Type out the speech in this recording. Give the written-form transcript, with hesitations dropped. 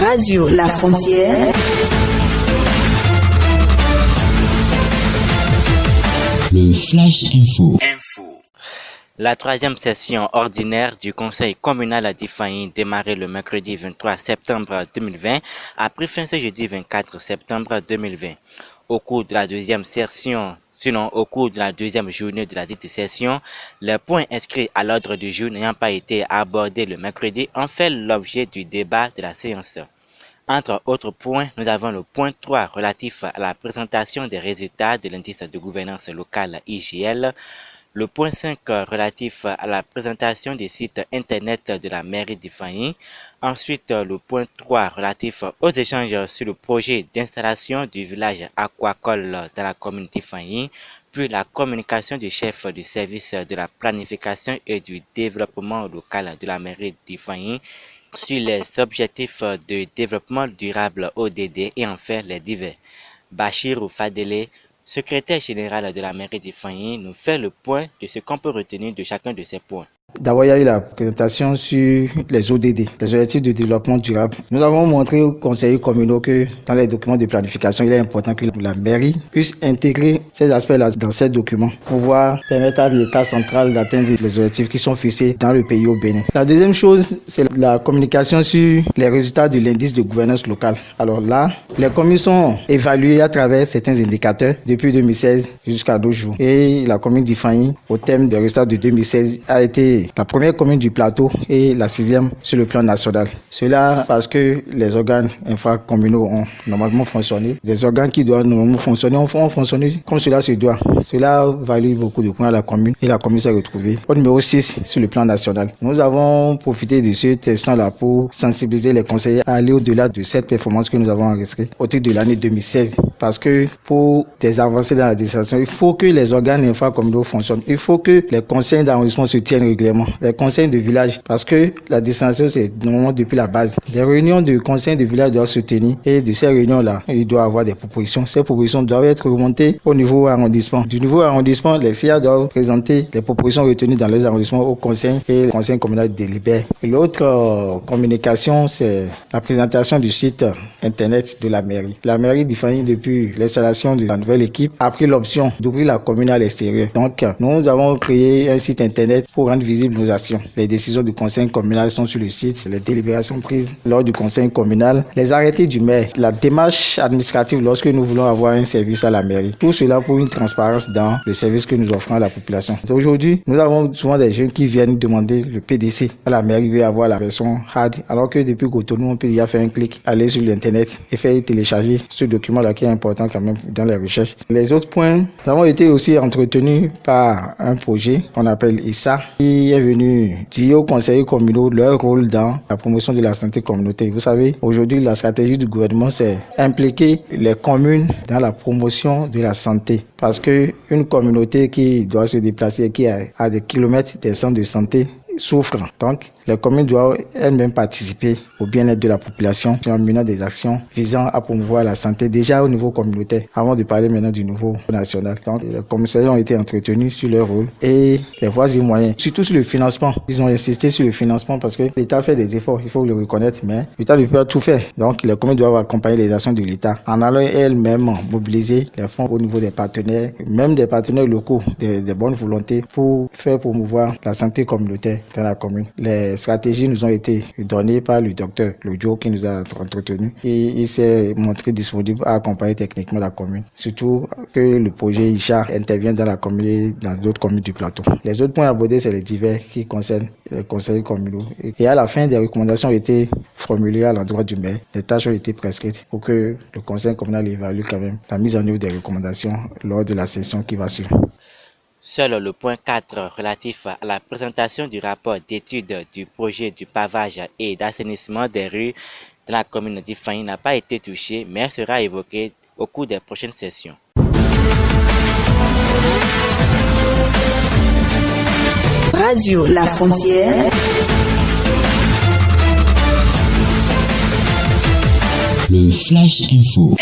Radio La Frontière. Le Flash Info. La troisième session ordinaire du Conseil communal d'Ifani, démarrée le mercredi 23 septembre 2020, a pris fin ce jeudi 24 septembre 2020. Au cours de la deuxième journée de la dite session, les points inscrits à l'ordre du jour n'ayant pas été abordés le mercredi ont fait l'objet du débat de la séance. Entre autres points, nous avons le point 3 relatif à la présentation des résultats de l'indice de gouvernance locale IGL, le point 5 relatif à la présentation des sites internet de la mairie d'Ifani, ensuite le point 3 relatif aux échanges sur le projet d'installation du village aquacole dans la commune d'Ifani, puis la communication du chef du service de la planification et du développement local de la mairie d'Ifani sur les objectifs de développement durable ODD et enfin les divers. Bachirou Fadele, secrétaire général de la mairie d'Ifani, nous fait le point de ce qu'on peut retenir de chacun de ces points. D'abord, il y a eu la présentation sur les ODD, les objectifs de développement durable. Nous avons montré aux conseillers communaux que dans les documents de planification, il est important que la mairie puisse intégrer ces aspects-là dans ces documents pour pouvoir permettre à l'État central d'atteindre les objectifs qui sont fixés dans le pays au Bénin. La deuxième chose, c'est la communication sur les résultats de l'indice de gouvernance locale. Alors là, les communes sont évaluées à travers certains indicateurs depuis 2016 jusqu'à nos jours. Et la commune d'Ifani, au thème des résultats de 2016, a été la première commune du plateau et la 6e sur le plan national. Cela parce que les organes infracommunaux ont normalement fonctionné. Des organes qui doivent normalement fonctionner ont fonctionné comme cela se doit. Cela a valu beaucoup de points à la commune et la commune s'est retrouvée au numéro 6 sur le plan national. Nous avons profité de ce instant-là pour sensibiliser les conseillers à aller au-delà de cette performance que nous avons enregistrée au titre de l'année 2016. Parce que pour des avancées dans la législation, il faut que les organes infracommunaux fonctionnent. Il faut que les conseils d'arrondissement se tiennent régulièrement. Les conseils de village, parce que la décentralisation, c'est normalement depuis la base. Les réunions de conseils de village doivent se tenir et de ces réunions-là, il doit y avoir des propositions. Ces propositions doivent être remontées au niveau arrondissement. Du niveau arrondissement, les CIA doivent présenter les propositions retenues dans les arrondissements au conseil et le conseil communal délibère. L'autre communication, c'est la présentation du site internet de la mairie. La mairie d'Ifani, depuis l'installation de la nouvelle équipe, a pris l'option d'ouvrir la commune à l'extérieur. Donc, nous avons créé un site internet pour rendre visible nos actions. Les décisions du conseil communal sont sur le site, les délibérations prises lors du conseil communal, les arrêtés du maire, la démarche administrative lorsque nous voulons avoir un service à la mairie. Tout cela pour une transparence dans le service que nous offrons à la population. Aujourd'hui, nous avons souvent des jeunes qui viennent demander le PDC à la mairie, veut avoir la version hard, alors que depuis Cotonou, on peut déjà faire un clic, aller sur l'internet et faire télécharger ce document-là qui est important quand même dans les recherches. Les autres points, nous avons été aussi entretenus par un projet qu'on appelle ISA, qui est venu dire aux conseillers communaux leur rôle dans la promotion de la santé communautaire. Vous savez, aujourd'hui, la stratégie du gouvernement, c'est impliquer les communes dans la promotion de la santé. Parce que une communauté qui doit se déplacer, qui a à des kilomètres des centres de santé, souffre. Donc, les communes doivent elles-mêmes participer au bien-être de la population en menant des actions visant à promouvoir la santé déjà au niveau communautaire, avant de parler maintenant du niveau national. Donc, les commissaires ont été entretenus sur leur rôle et les voies et moyens, surtout sur le financement. Ils ont insisté sur le financement parce que l'État fait des efforts, il faut le reconnaître, mais l'État ne peut pas tout faire. Donc, les communes doivent accompagner les actions de l'État en allant elles-mêmes mobiliser les fonds au niveau des partenaires, même des partenaires locaux, des bonnes volontés pour faire promouvoir la santé communautaire dans la commune. Les stratégies nous ont été données par le docteur Lojo qui nous a entretenus et il s'est montré disponible à accompagner techniquement la commune. Surtout que le projet ICHA intervient dans la commune et dans d'autres communes du plateau. Les autres points abordés, c'est les divers qui concernent les conseils communaux. Et à la fin, des recommandations ont été formulées à l'endroit du maire. Les tâches ont été prescrites pour que le conseil communal évalue quand même la mise en œuvre des recommandations lors de la session qui va suivre. Seul le point 4 relatif à la présentation du rapport d'étude du projet du pavage et d'assainissement des rues dans la commune d'Ifani n'a pas été touché, mais sera évoqué au cours des prochaines sessions. Radio La Frontière. Le Flash Info.